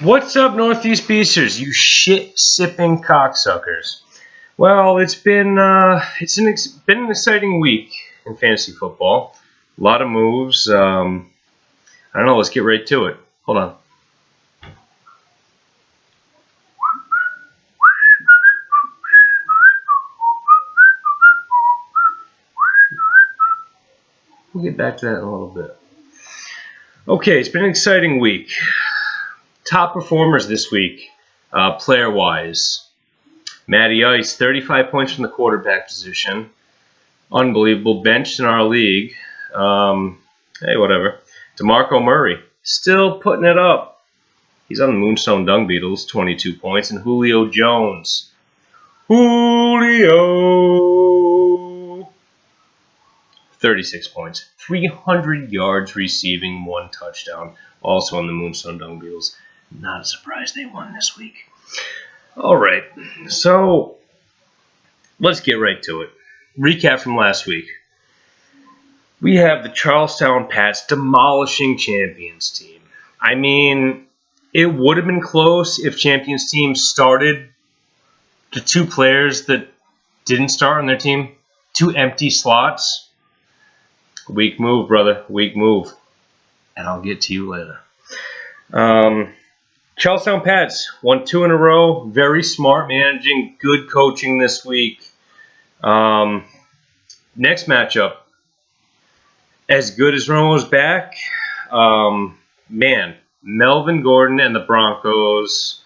What's up, Northeast Beasters, you shit-sipping cocksuckers? Well, it's been an exciting week in fantasy football. A lot of moves. I don't know. Let's get right to it. Hold on. We'll get back to that in a little bit. Okay, it's been an exciting week. Top performers this week, player-wise. Matty Ice, 35 points from the quarterback position. Unbelievable. Benched in our league. Hey, whatever. DeMarco Murray, still putting it up. He's on the Moonstone Dung Beetles, 22 points. And Julio Jones. 36 points. 300 yards receiving, 1 touchdown. Also on the Moonstone Dung Beetles. Not a surprise they won this week. All right, so let's get right to it. Recap from last week. We have the Charlestown Pats demolishing Champions team. I mean, it would have been close if Champions team started the 2 players that didn't start on their team. 2 empty slots. Weak move, brother. Weak move. And I'll get to you later. Charlestown Pats won 2 in a row. Very smart managing. Good coaching this week. Next matchup. As good as Romo's back. Melvin Gordon and the Broncos.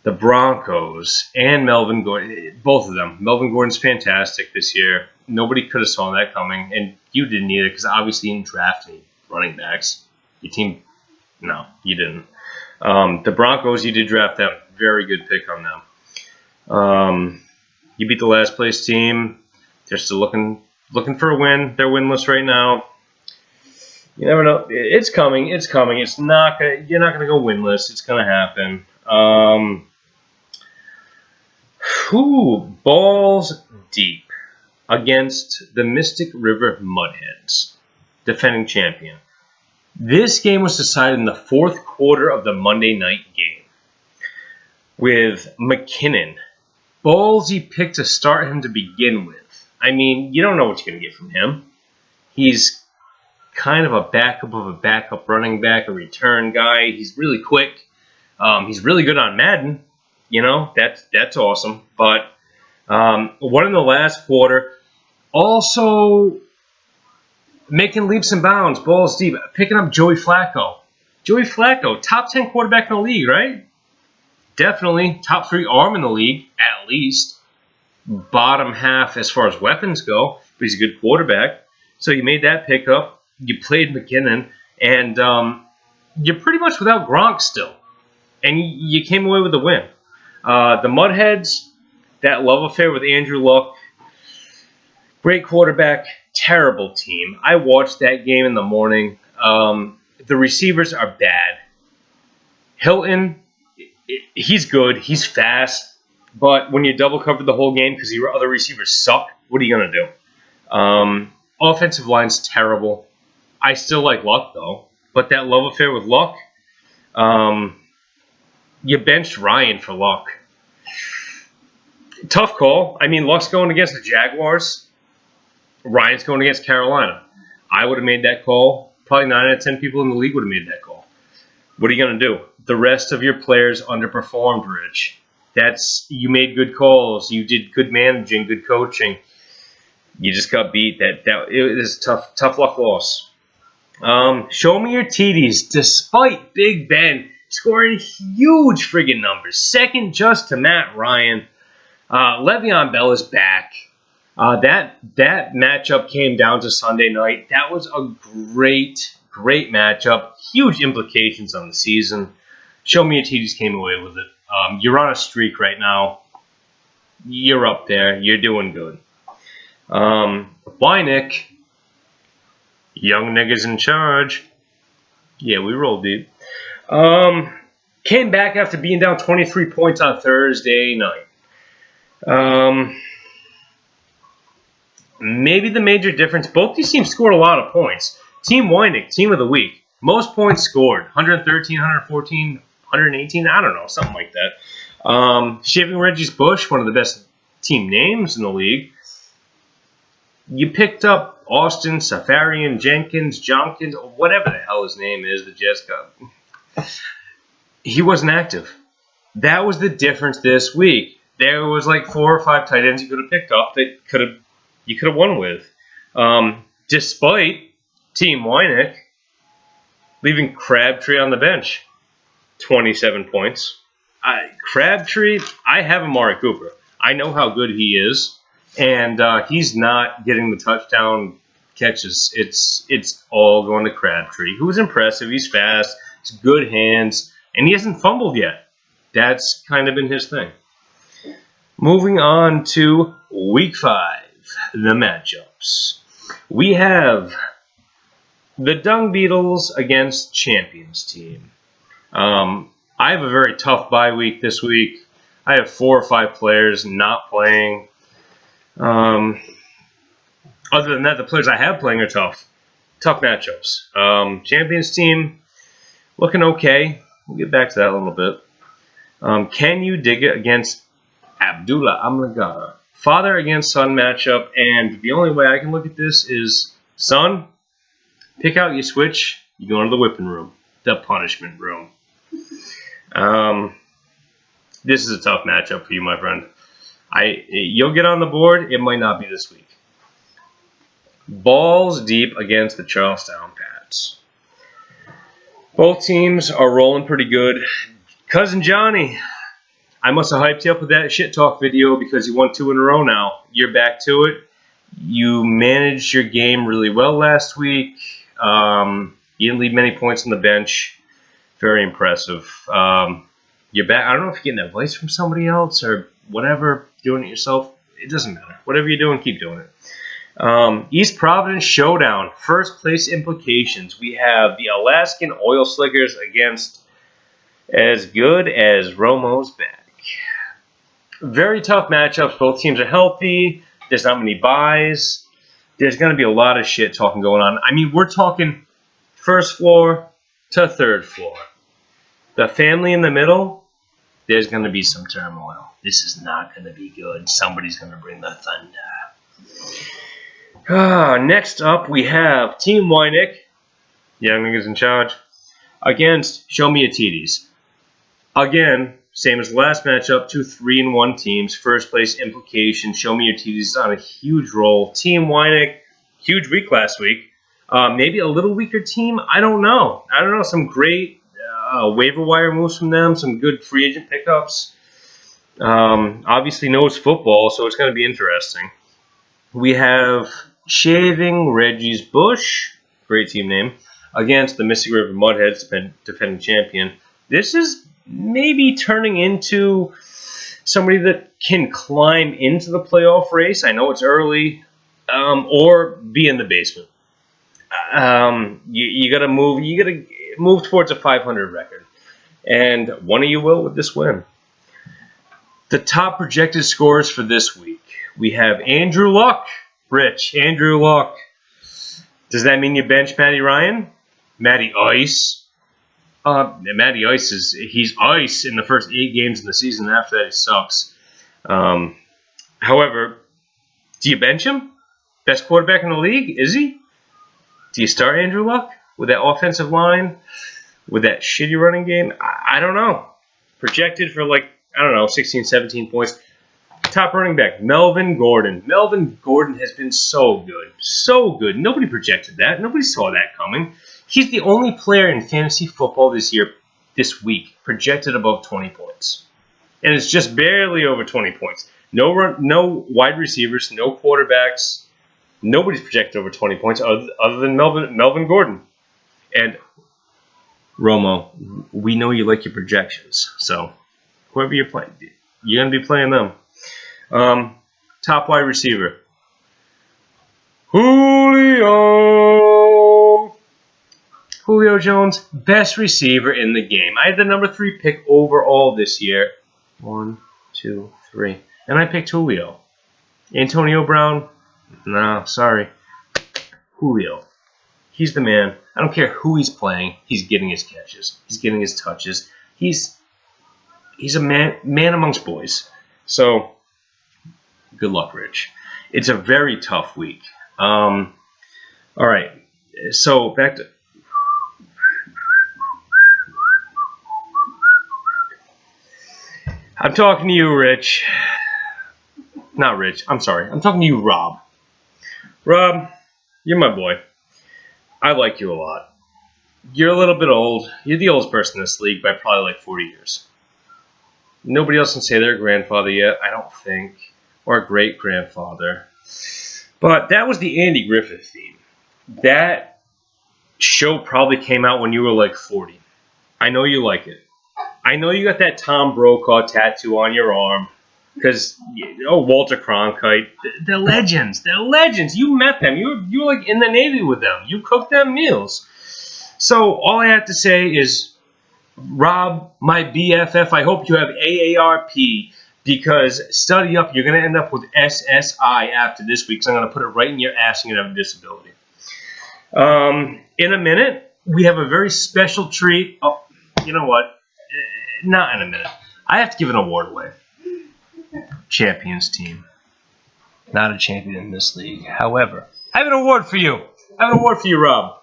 The Broncos and Melvin Gordon. Both of them. Melvin Gordon's fantastic this year. Nobody could have saw that coming. And you didn't either because obviously you didn't draft any running backs. Your team, no, you didn't. The Broncos, you did draft them. Very good pick on them. You beat the last place team. They're still looking for a win. They're winless right now. You never know. It's coming. It's coming. You're not gonna go winless. It's gonna happen. Balls deep against the Mystic River Mudheads, defending champion. This game was decided in the 4th quarter of the Monday night game with McKinnon. Ballsy pick to start him to begin with. I mean, you don't know what you're going to get from him. He's kind of a backup running back, a return guy. He's really quick. He's really good on Madden. You know, that's awesome. But one in the last quarter. Also making leaps and bounds, balls deep, picking up Joey Flacco. Joey Flacco, top 10 quarterback in the league, right? Definitely top 3 arm in the league, at least. Bottom half as far as weapons go, but he's a good quarterback. So you made that pickup. You played McKinnon, and you're pretty much without Gronk still. And you came away with the win. The Mudheads, that love affair with Andrew Luck, great quarterback, terrible team. I watched that game in the morning. The receivers are bad. Hilton, he's good. He's fast. But when you double cover the whole game because your other receivers suck, what are you going to do? Offensive line's terrible. I still like Luck, though. But that love affair with Luck, you benched Ryan for Luck. Tough call. I mean, Luck's going against the Jaguars. Ryan's going against Carolina. I would have made that call. Probably 9 out of 10 people in the league would have made that call. What are you going to do? The rest of your players underperformed, Rich. You made good calls. You did good managing, good coaching. You just got beat. It was a tough luck loss. Show me your TDs. Despite Big Ben scoring huge friggin' numbers, second just to Matt Ryan. Le'Veon Bell is back. That matchup came down to Sunday night. That was a great matchup. Huge implications on the season. Show me your TDs came away with it. You're on a streak right now. You're up there. You're doing good. Wynick, young niggas in charge. Yeah, we roll deep. Came back after being down 23 points on Thursday night. Maybe the major difference, both these teams scored a lot of points. Team Wynick, team of the week. Most points scored, 113, 114, 118? I don't know, something like that. Shaving Reggie's Bush, one of the best team names in the league. You picked up Austin Safarian Jenkins, whatever the hell his name is, the Jets got. He wasn't active. That was the difference this week. There was like 4 or 5 tight ends you could have picked up that you could have won with. Despite Team Weineck leaving Crabtree on the bench. 27 points. Crabtree, I have Amari Cooper. I know how good he is, and he's not getting the touchdown catches. It's all going to Crabtree, who's impressive. He's fast. He's good hands, and he hasn't fumbled yet. That's kind of been his thing. Moving on to Week 5, the matchups. We have the Dung Beetles against Champions team. I have a very tough bye week this week. I have 4 or 5 players not playing. Other than that, the players I have playing are tough. Tough matchups. Champions team looking okay. We'll get back to that a little bit. Can you dig it against Abdullah Amlagara? Father against son matchup, and the only way I can look at this is, son, pick out your switch, you go into the whipping room, the punishment room. This is a tough matchup for you, my friend. You'll get on the board, it might not be this week. Balls deep against the Charlestown Pats. Both teams are rolling pretty good. Cousin Johnny, I must have hyped you up with that shit talk video because you won 2 in a row now. You're back to it. You managed your game really well last week. You didn't leave many points on the bench. Very impressive. You're back. I don't know if you're getting advice from somebody else or whatever, doing it yourself. It doesn't matter. Whatever you're doing, keep doing it. East Providence Showdown. First place implications. We have the Alaskan Oil Slickers against As Good as Romo's back. Very tough matchups. Both teams are healthy. There's not many buys. There's going to be a lot of shit talking going on. I mean, we're talking first floor to third floor. The family in the middle, there's going to be some turmoil. This is not going to be good. Somebody's going to bring the thunder. Next up, we have Team Weineck, Young Niggas in charge, against Show Me Your TDs. Again, same as the last matchup, 2 3-1 teams. First place implication. Show Me Your TDs on a huge roll. Team Weineck, huge week last week. Maybe a little weaker team. I don't know. Some great waiver wire moves from them. Some good free agent pickups. Obviously knows football, so it's going to be interesting. We have Shaving Reggie's Bush, great team name, against the Mystic River Mudheads, defending champion. This is maybe turning into somebody that can climb into the playoff race. I know it's early, or be in the basement. You got to move. You got to move towards a 500 record, and one of you will with this win. The top projected scores for this week. We have Andrew Luck. Rich, Andrew Luck. Does that mean you bench Matty Ryan? Matty Ice. Matty Ice he's ice in the first 8 games in the season. After that, he sucks. However, do you bench him? Best quarterback in the league? Is he? Do you start Andrew Luck with that offensive line? With that shitty running game? I don't know. Projected for 16, 17 points. Top running back, Melvin Gordon. Melvin Gordon has been so good. So good. Nobody projected that. Nobody saw that coming. He's the only player in fantasy football this week, projected above 20 points. And it's just barely over 20 points. No wide receivers, no quarterbacks. Nobody's projected over 20 points other than Melvin Gordon. And Romo, we know you like your projections. So whoever you're playing, you're going to be playing them. Top wide receiver, Julio Jones, best receiver in the game. I had the number 3 pick overall this year. 1, 2, 3. And I picked Julio. Antonio Brown? No, sorry. Julio. He's the man. I don't care who he's playing. He's getting his catches. He's getting his touches. he's a man amongst boys. So good luck, Rich. It's a very tough week. All right. So back to. I'm talking to you, Rich. Not Rich. I'm sorry. I'm talking to you, Rob. Rob, you're my boy. I like you a lot. You're a little bit old. You're the oldest person in this league by probably like 40 years. Nobody else can say they're a grandfather yet, I don't think, or a great-grandfather. But that was the Andy Griffith theme. That show probably came out when you were like 40. I know you like it. I know you got that Tom Brokaw tattoo on your arm. Because, Walter Cronkite, they're legends. They're legends. You met them. You were like in the Navy with them. You cooked them meals. So all I have to say is, Rob, my BFF, I hope you have AARP, because study up. You're going to end up with SSI after this week. So I'm going to put it right in your ass and you're going to have a disability. In a minute, we have a very special treat. Oh, you know what? Not in a minute. I have to give an award away. Champions team. Not a champion in this league. However, I have an award for you. I have an award for you, Rob.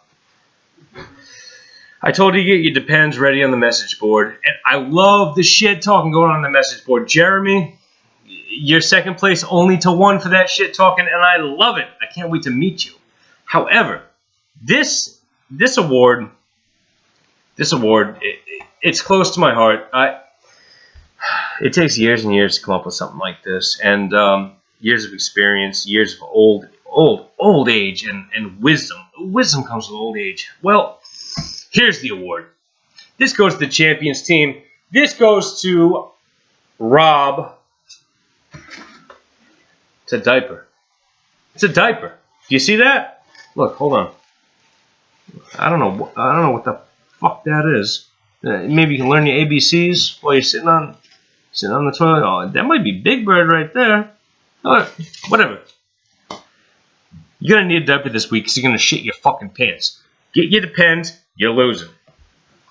I told you to get your depends ready on the message board. And I love the shit talking going on the message board. Jeremy, you're second place only to 1 for that shit talking, and I love it. I can't wait to meet you. However, this award, it's close to my heart. It takes years and years to come up with something like this, and years of experience, years of old age, and wisdom. Wisdom comes with old age. Well, here's the award. This goes to the champions team. This goes to Rob. It's a diaper. It's a diaper. Do you see that? Look, hold on. I don't know what the fuck that is. Maybe you can learn your ABCs while you're sitting on the toilet. Oh, that might be Big Bird right there. Whatever. You're going to need a diaper this week because you're going to shit your fucking pants. Get your depends. You're losing.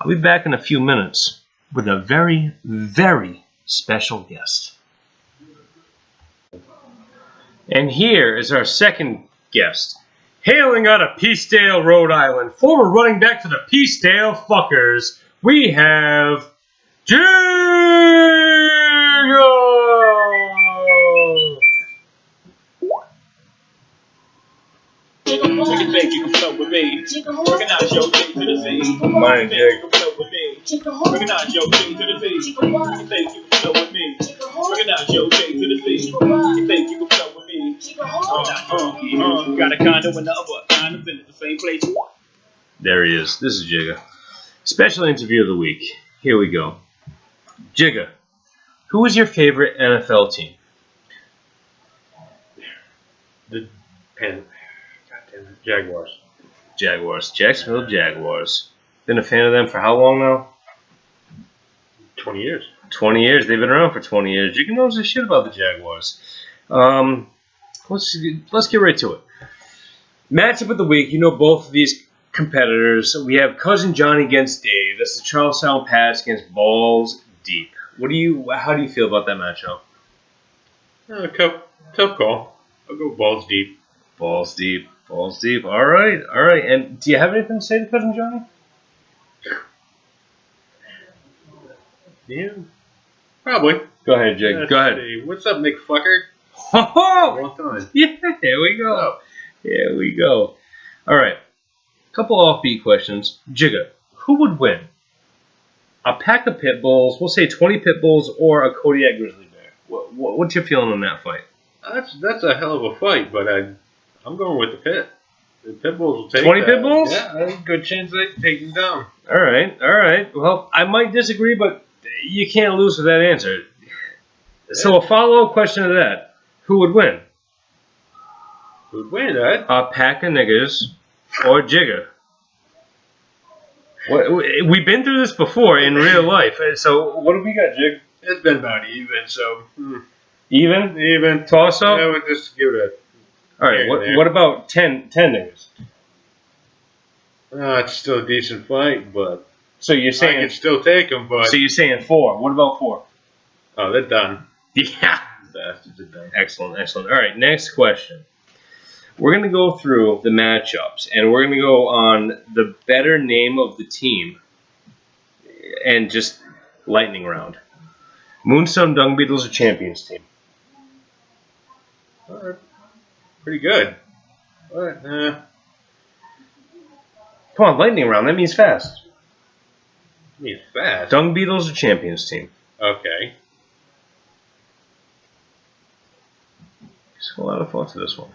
I'll be back in a few minutes with a very, very special guest. And here is our second guest. Hailing out of Peacedale, Rhode Island, former running back for the Peacedale Fuckers, we have Jigo! Take it back, you can flow with me. Recognize your way to the sea. Mine, Jig. You can flow with me. Recognize your way to the sea. You think you can flow with me. Recognize your way to the sea. You think you can flow with me. Got a condo in the other kind of been at the same place. There he is. This is Jigga. Special interview of the week. Here we go. Jigga, who is your favorite NFL team? The Jaguars. Jaguars. Jacksonville Jaguars. Been a fan of them for how long now? 20 years. 20 years. They've been around for 20 years. Jigga knows the shit about the Jaguars. Let's get right to it. Matchup of the week. You know both of these competitors. We have Cousin Johnny against Dave. That's the Charlestown Pats against Balls Deep. How do you feel about that matchup? Tough call. I'll go balls deep. Balls deep. Balls deep. All right. And do you have anything to say to Cousin Johnny? Yeah. Probably. Go ahead, Jig. Go ahead. See. What's up, Nick Fucker? Oh, Long time. yeah, here we go. Here we go. All right. Couple offbeat questions. Jigga, who would win? A pack of pit bulls, we'll say 20 pit bulls, or a Kodiak grizzly bear? What's your feeling on that fight? That's a hell of a fight, but I'm going with the pit. The pit bulls will take 20 that. pit bulls? Yeah, I think a good chance they can take them down. All right. Well, I might disagree, but you can't lose with that answer. So a follow-up question to that. Who would win? Who'd win, Ed? A pack of niggas or Jigga? We've been through this before in real life. So what do we got, Jig? It's been about even, so... Even? Even. Toss-up? I would just give it All right, what about 10 niggas? it's still a decent fight, but... So you're I saying can still take them, but so you're saying 4. What about 4? oh, they're done. Yeah. Bastards are done. Excellent, excellent. All right, next question. We're going to go through the matchups, and we're going to go on the better name of the team and just lightning round. Moonstone Dung Beetles are champions team. All right. Pretty good. But, Come on, lightning round. That means fast. I mean, fast. Dung Beetles are champions team. Okay. Just a lot of thought to this one.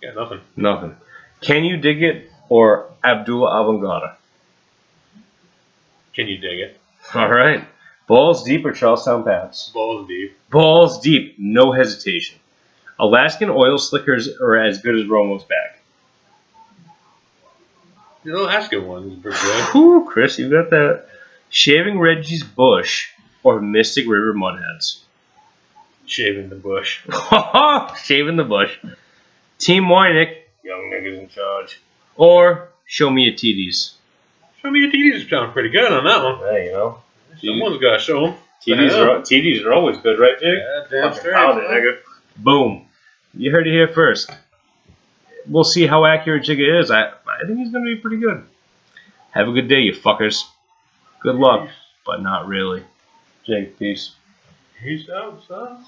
Got nothing. Nothing. Can You Dig It or Abdullah Avangada? Can you dig it? All right. Balls Deep or Charlestown Pats? Balls deep. Balls Deep, no hesitation. Alaskan Oil Slickers are as good as Romo's back. The Alaska one is pretty good. Whew, Chris, you got that. Shaving Reggie's Bush or Mystic River Mudheads? Shaving the bush. Shaving the bush. Team Wynick, young niggas in charge. Or Show Me Your TDs. Show me your TDs sound pretty good on that one. Hey, you know. Someone's got to show them. TDs are always good, right, Jake? Yeah, damn Fucking straight. pound it, nigga. Boom. You heard it here first. We'll see how accurate Jigga is. I think he's going to be pretty good. Have a good day, you fuckers. Good luck, but not really. Jake, peace. Peace out, son.